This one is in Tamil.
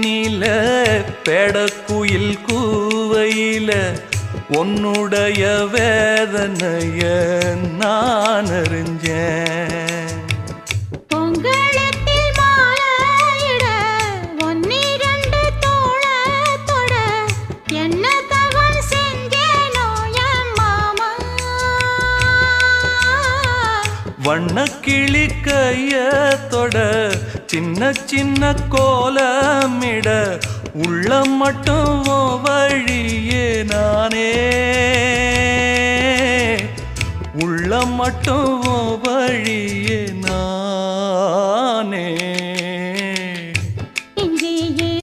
தேனில பெடக்குயில் கூவையில உன்னுடைய வேதனைய நான் அறிஞ்சேன். பொங்கலத்தில் மாலையிட ஒன்னிரண்டு தோளத்தோட என்ன தவம் செஞ்சேனோ என் மாமா. வண்ணக்கிளி கையத்தோட சின்ன சின்ன கோலமிட உள்ள மட்டும் வழியே நானே உள்ள மட்டும் வழியே நானே.